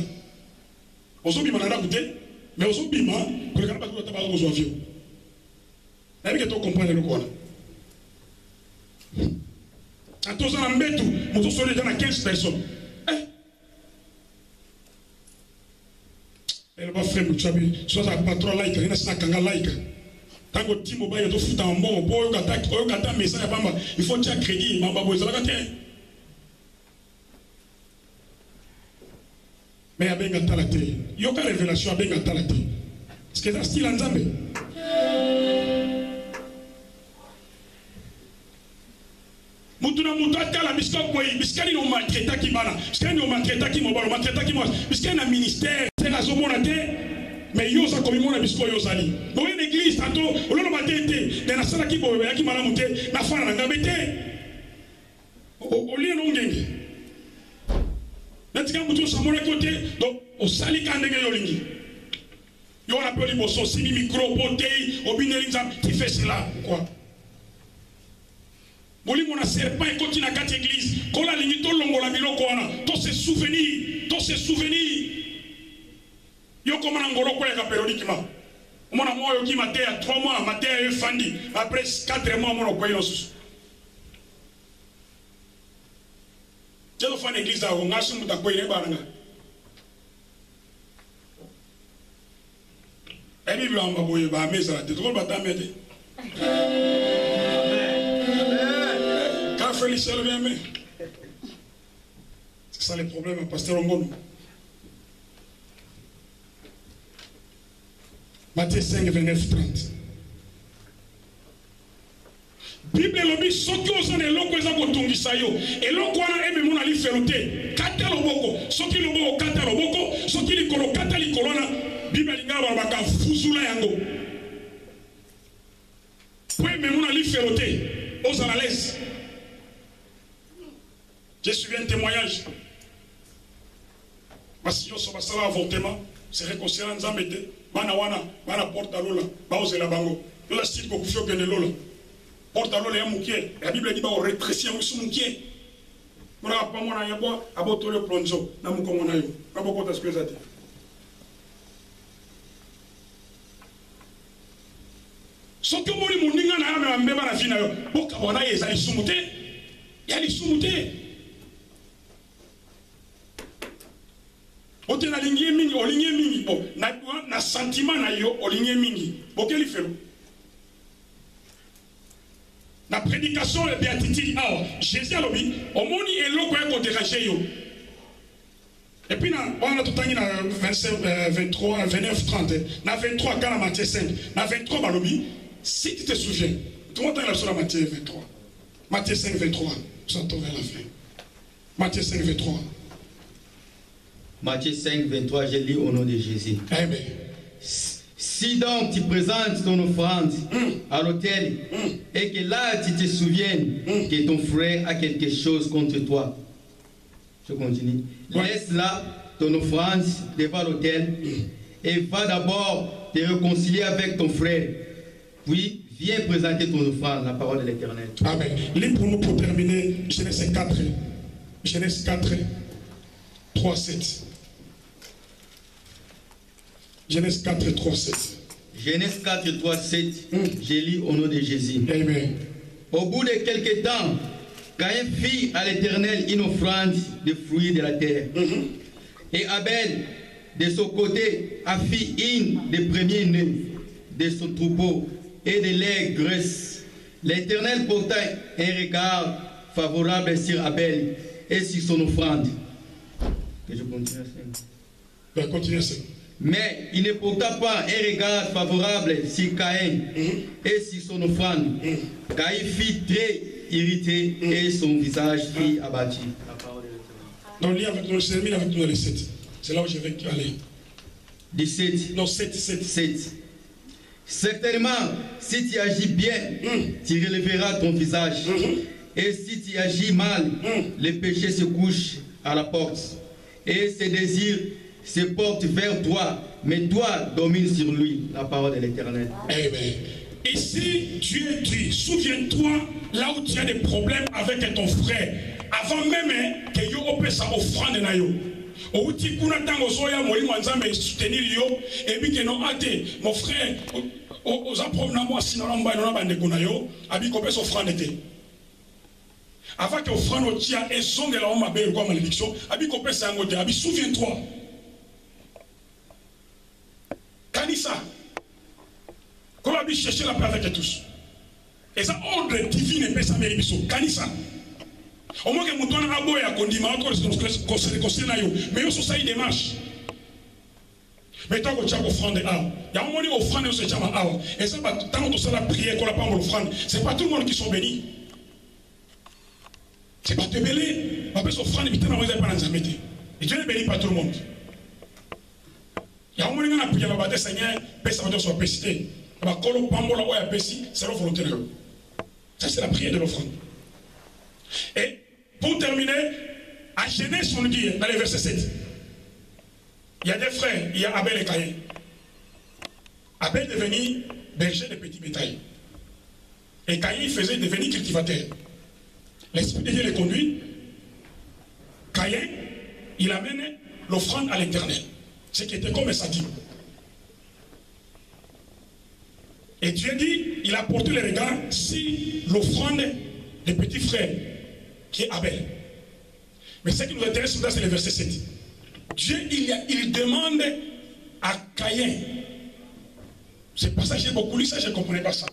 Aux hommes bimana, mais aux hommes bimana, pour les canapes, tu vas avoir aux avions. Et puis, tu comprends le quoi. À tous en Mbetou, nous sommes déjà 15 personnes. Elle va faire le chabi, soit un patron laïque, il y a un kanga laïque. Tant que Timo Baye est au foot en bon, il faut un crédit, mais il y a bien talate. Il y a une révélation à bien talate. Est-ce que c'est un style en Zambie? Mutuna mutata la bisko boy biskani no maltraita ki bana biskani no maltraita ki mobalo maltraita ki mo biskani na ministère c'est la zomona te mais yo ça comme mona bisko yo zali bo une église tanto ololo matete de na sala ki boy ya ki mala mute na fana na ngabete o lien no ngenge natika mutu samona côté donc o sali kandenge yo lingi yo on appelle bosso simi micro potei obineli nzam qui fait cela quoi. Boli mona serpent et continue à quatre églises. Quand la ligne to longola biloko wana, to se souvenir. Yo komana ngolo ko ya périodiquement. Mona moyo ki maté à 3 mois, maté à fandi, après 4 mois mona ko yosus. Jelo fa l'église da ngo ngasu muta ko ile baranga. E Bible amba boye ba mesa, te to ba ta mete. C'est ça les problèmes, pasteur Ongono. Matthieu 5, 29, 30. Bible lobi soki ozana eloko eza kotungisa yo eloko wana eme mona li felote kata loboko soki loboko kata loboko soki likolo kata likolo na Bible linga baka fuzula yango po eme mona li felote ozana l'aise. Je suis un témoignage. Parce que yo soba sala avortement, c'est réconcilié en Zambété, bana porte à lola, baose la bango. Yo la style beaucoup fio gene lola. Porte à lola ya mukie, la Bible dit ba o rétrécir un mukie. Mona pa mona yabo aboto le plonjo, na muko mona yo. Ka boko ta ce zate. Soki moni muninga na ya mbeba na fina yo, boka wana yeza isumute. Ya li sumute. Ote na lingi mingi, olingi mingi, bo na sentiment na yo, olingi mingi. Bo quel fait? La prédication de béatitude, alors Jésus a dit, au monde est l'eau qu'on dérange yo. Et puis on a tout le temps na 23, 29, 30, na 23 quand la Matthieu 5, na 23 balobi, si tu te souviens, tout le monde est sur la Matthieu 23, Matthieu 5, 23, nous sommes vers la fin. Matthieu 5, 23. Matthieu 5, 23, je lis au nom de Jésus. Amen. Si donc tu présentes ton offrande à l'autel et que là tu te souviennes que ton frère a quelque chose contre toi, je continue. Ouais. Laisse là ton offrande devant l'autel et va d'abord te réconcilier avec ton frère. Puis viens présenter ton offrande, la parole de l'Éternel. Amen. Lis pour nous pour terminer Genèse 4. Genèse 4, 3, 7. Genèse 4, 3, 7. Genèse 4, 3, 7. Je lis au nom de Jésus. Amen. Au bout de quelques temps, Caïn fit à l'Éternel une offrande de fruits de la terre. Et Abel, de son côté, a fait une des premiers nés de son troupeau et de leurs graisses. L'Éternel porta un regard favorable sur Abel et sur son offrande. Que je continue à ça. Continue ça. Mais il ne porta pas un regard favorable sur Caïn et sur son offrande. Caïn fut très irrité et son visage fut abattu. Donc, lis avec nous, termine avec nous dans les 7. C'est là où je vais aller. 17. Non, 7. 7. Certainement, si tu agis bien, tu relèveras ton visage. Et si tu agis mal, le péché se couche à la porte. Et ses désirs se portent vers toi, mais toi domine sur lui, la parole de l'Éternel. Amen. Et si tu es tué, souviens-toi là où tu as des problèmes avec ton frère, avant même que yo opé sa offrande na yo. Ou ti kuna tango soya moli mwanzambe soutenir yo et puis que non ate mon frère aux approbes na moi sinon lamba na bande kuna yo abi ko pesa offrande te. Avant que offrande o tia et son de la homme abel comme malédiction abi ko pesa ngote abi souviens-toi. Kanisa, quand on a cherché la paix avec tous, et ça, ordre divin et paix, ça mérite biso. Kanisa, au moins que mon tour a beau et à condima, mais aussi ça, il démarche. Mais tant que tu as offrande, il y a un moment où offrande, et ça, tant que tu as la prière, qu'on n'a pas offrande, c'est pas tout le monde qui sont bénis. C'est pas te belé. On peut s'offrir des mitans, on va pas en mettre. Et Dieu ne bénit pas tout le monde. Il y a un moment où on a prié, on va dire Seigneur, paix ça va soit pécité. On va coller au pambola ou à péci, c'est la volonté de Dieu. Ça, c'est la prière de l'offrande. Et pour terminer, à Genèse, on nous dit, dans le verset 7, il y a des frères, il y a Abel et Caïn. Abel est devenu berger de petits bétails. Et Caïn faisait devenir cultivateur. L'Esprit de Dieu les conduit. Caïn, il amène l'offrande à l'Éternel. Ce qui était comme un sadi. Et Dieu dit, il a porté le regard sur l'offrande des petits frères, qui est Abel. Mais ce qui nous intéresse, c'est le verset 7. Dieu, il demande à Caïn. C'est pas ça que j'ai beaucoup lu, ça je ne comprenais pas ça.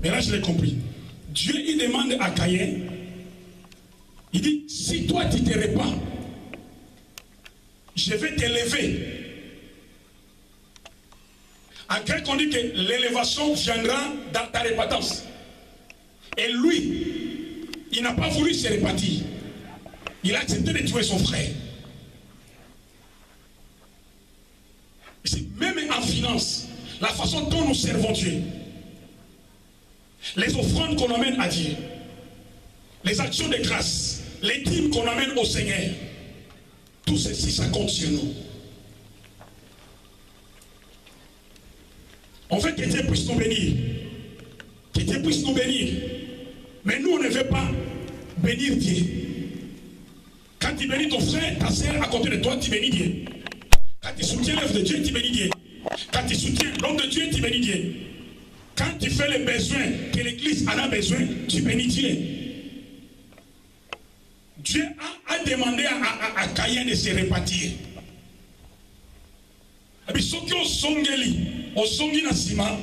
Mais là je l'ai compris. Dieu, il demande à Caïn, il dit, si toi tu te répands, je vais t'élever. En grec, on dit que l'élévation viendra dans ta répandance. Et lui, il n'a pas voulu se répartir. Il a accepté de tuer son frère. Même en finance, la façon dont nous servons Dieu, les offrandes qu'on amène à Dieu, les actions de grâce, les dîmes qu'on amène au Seigneur, tout ceci, ça compte sur nous. On veut que Dieu puisse nous bénir. Que Dieu puisse nous bénir. Mais nous, on ne veut pas bénir Dieu. Quand tu bénis ton frère, ta soeur à côté de toi, tu bénis Dieu. Quand tu soutiens l'œuvre de Dieu, tu bénis Dieu. Quand tu soutiens l'homme de Dieu, tu bénis Dieu. Quand tu fais les besoins que l'Église en a besoin, tu bénis Dieu. Dieu a demandé à Caïn de se répartir. Et soki osongeli osongi na sima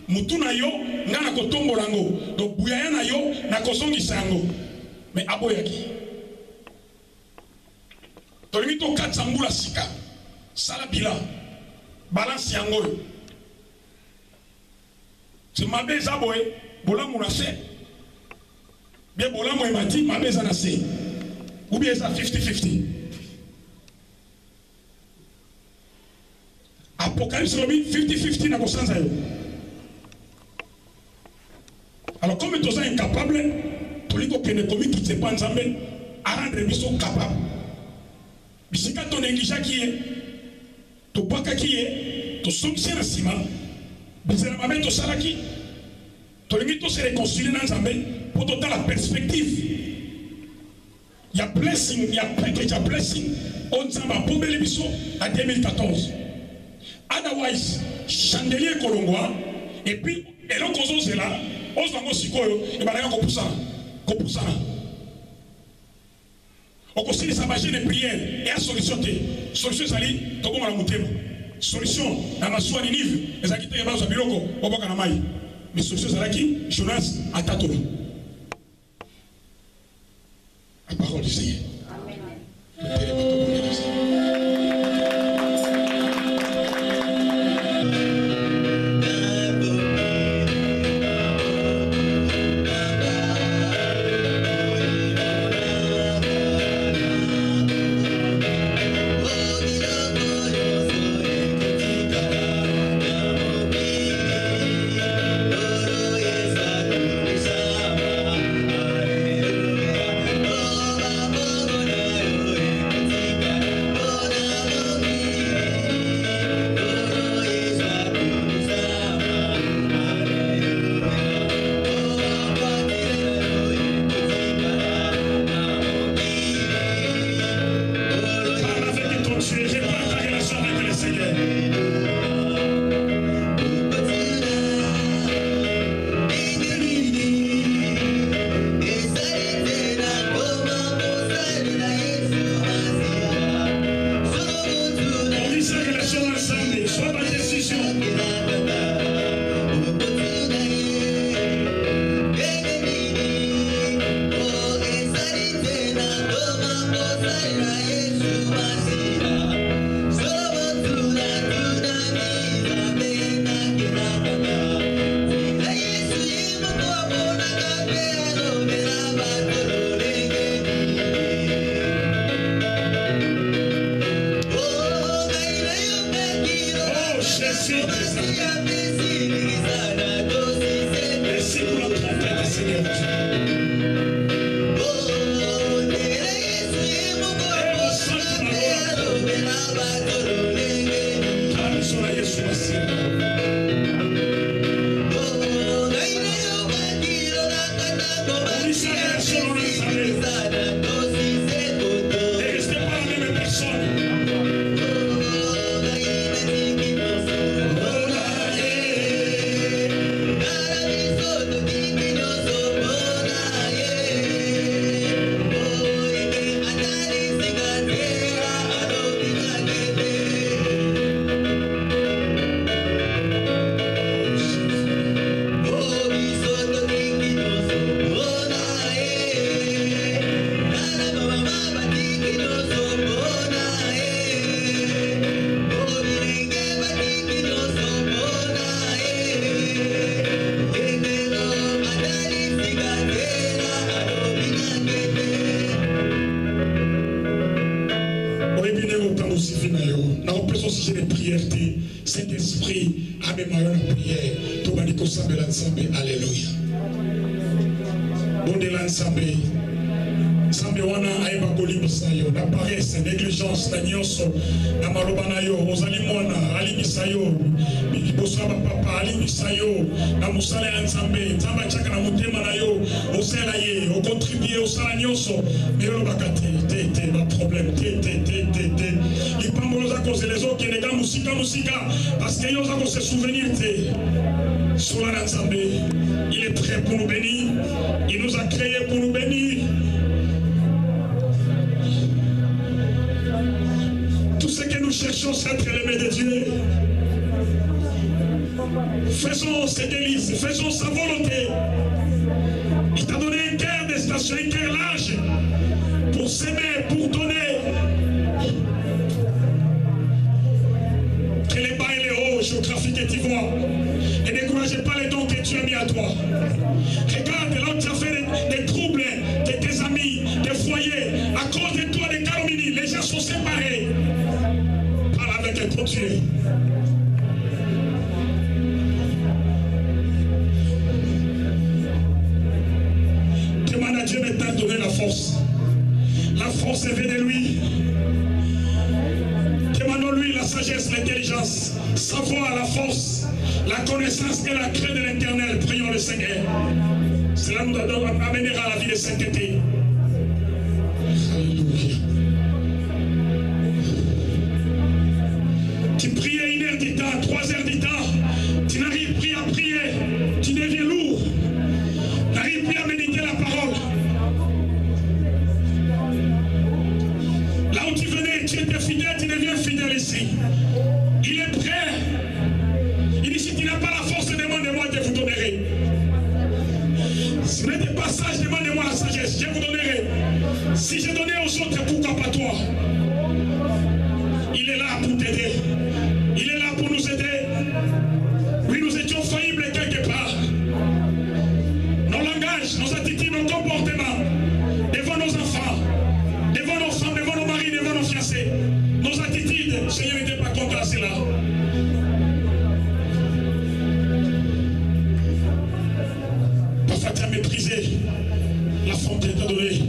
mutu na yo nga na kotombola ngo donc buyaya na yo na kosongisa yango mais aboyaki tolingi tokatisa mbula sika sala bila balance yango c'est mabe eza boye bolamu na se bien bolamu emati mabe eza na se ou bien eza 50-50. Apocalypse 50-50 na kosanza yo. Alors comme tu es incapable, toliko kene komi qui te pas nzambe à rendre biso capable. Bisika to négligea qui est, to paka qui est, to somsi na sima, bisela mabe to salaki, to lingi to se réconcilier na nzambe pour to la perspective. Il y a blessing, il y a blessing, on nzamba pombele biso à 2014. Otherwise, chandelier kolongwa, et puis, et l'on cause là, on se va sikoyo, et bien là, on coupe ça. On continue sa machine de prière, et à solution, solution, ça dit, tout le monde a monté. Solution, dans ma soie, Ninive, les acquittés, les bases, biloko, au bas de maille. Mais solution, ça dit, Jonas, à Tatola. La parole du Seigneur. Amen. Nous reprenons ce sujet de prière. Saint-Esprit, Amen, la prière. Tout le monde s'en l'ensemble. Alléluia. Bon de l'ensemble. Sambe wana aiba kolibisa yo na paresse négligence na nyonso na maloba na yo ozali mwana alibisa yo bibosa ba papa alibisa yo na musala ya nzambe nzamba chaka na mutema na yo osela ye o contribuer osala nyonso mero bakate te ba problème te lipambolo za cause les autres qui nega musika parce que yo za ko se souvenir te sola na nzambe il est prêt pour nous bénir, il nous a créés pour nous bénir. Tout ce que nous cherchons, c'est être l'aimer de Dieu. Faisons ses délices, faisons sa volonté. Il t'a donné un cœur de station, un cœur large pour s'aimer, pour donner. Que les bas et les hauts géographiques que tu vois. Et n'encouragez pas les dons que tu as mis à toi. Regarde là où tu as fait des troubles de tes amis, des foyers. À cause de toi, des calomnies, les gens sont séparés. Parle avec ton Dieu. Demande à Dieu maintenant de donner la force. La force est venue de lui. Demandons-lui la sagesse, l'intelligence, savoir, la force, la connaissance et la crainte de l'Éternel. Prions le Seigneur. Cela nous amènera à la vie de sainteté. Alléluia. Tu priais 1 heure du temps, 3 heures du temps. Tu n'arrives plus à prier. Tu deviens lourd. Tu n'arrives plus à méditer la parole. Là où tu venais, tu étais fidèle, tu deviens fidèle ici. Il est prêt. Il dit, si tu n'as pas la force, demande-moi, je vous donnerai. Si vous n'êtes pas sage, demandez-moi la sagesse, je vous donnerai. Si je donnais aux autres, pourquoi pas toi? Il est là pour t'aider. Il est là pour nous aider. Oui, nous étions faillibles quelque part. Nos langages, nos attitudes, nos comportements, devant nos enfants, devant nos femmes, devant nos maris, devant nos fiancés. Nos attitudes, le Seigneur n'était pas contre à cela. Parfois tu as méprisé la femme qui t'a donné,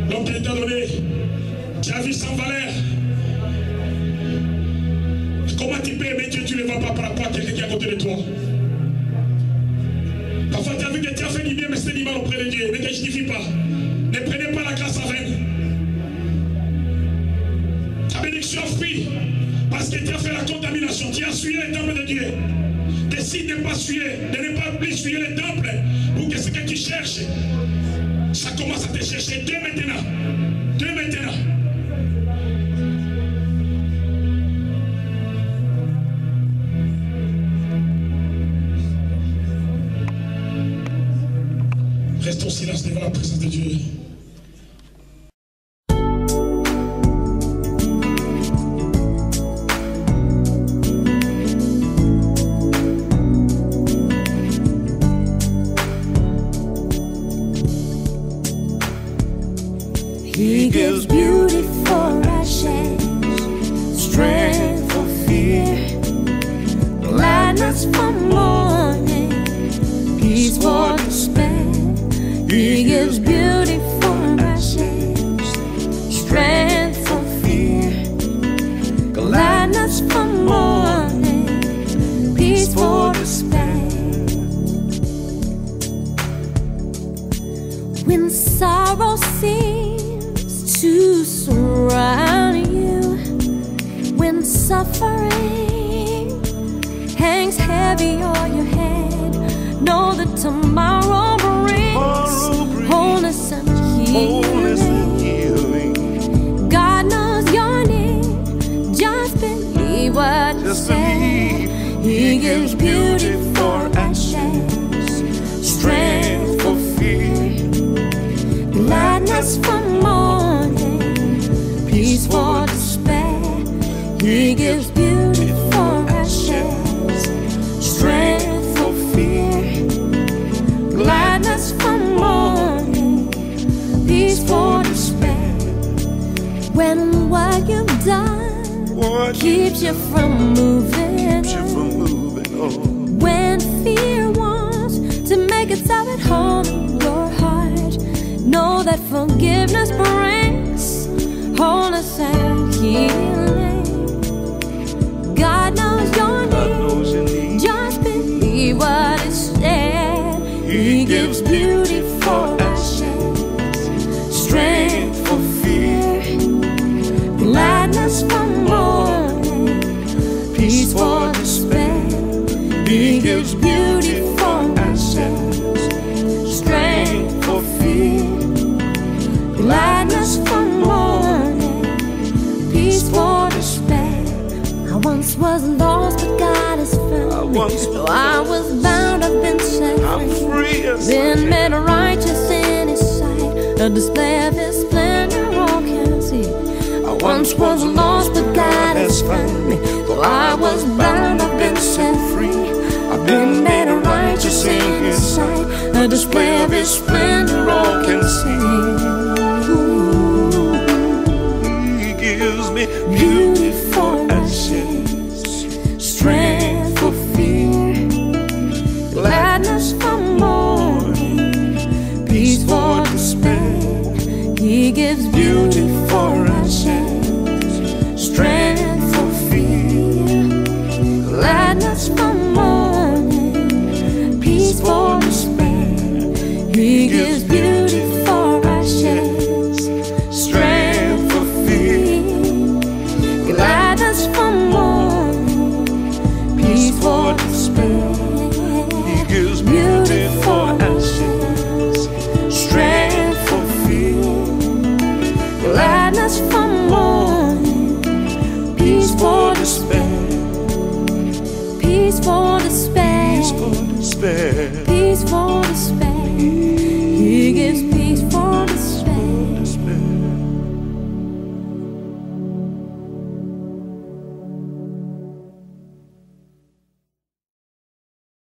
l'homme qui t'a donné, tu as vu sans valeur. Comment tu peux aimer Dieu, tu ne le vois pas par rapport à quelqu'un qui est à côté de toi. Parfois tu as vu que tu as fait du bien, mais c'est du mal auprès de Dieu. Ne te justifie pas. Ne prenez pas la grâce en vain. Ta bénédiction fuit parce que tu as fait la contamination. Tu as suivi le temple de Dieu. Décide de ne pas suivre, de ne pas plus suivre le temple pour que ce que tu cherches, ça commence à te chercher dès maintenant. Dès maintenant. Restons en silence devant la présence de Dieu. He gives beauty for ashes, strength for fear, gladness for mourning, peace for despair. He gives beauty for ashes, strength for fear, gladness for mourning, peace for despair. When sorrow seems to surround you, when suffering hangs heavy on your head, know that tomorrow brings wholeness and healing. God knows your need, just believe what you said. He gives beauty for ashes, strength for fear, gladness for mourning, peace for despair. He gives beauty for ashes, strength for fear, gladness for mourning, peace for despair. When what you've done What keeps you from moving keeps you from moving on? when fear wants to make itself at home in your heart. Know that forgiveness brings wholeness and healing. God knows your need. Just believe what it said. He gives beauty for ashes, strength for fear, gladness for mourning, peace for despair. He gives beauty for ashes, strength for fear, gladness for mourning, peace for despair. I once was lost, but God has found me. Though I was bound, I've been set free. Been made righteous in His sight, a display of His splendor all can see. I once was lost, but God has found me. Though I was bound, I've been set free. I've been made righteous in His sight, a display of His splendor all can see. He gives me beauty for ashes, Strength for fear, gladness for mourning, peace for despair. He gives beauty for ashes, strength for fear, gladness for mourning, peace for despair. He gives beauty for ashes, strength for fear, gladness for mourning, peace for despair. He gives beauty for ashes, Strength for fear, gladness for mourning, peace for despair, peace for despair. for despair.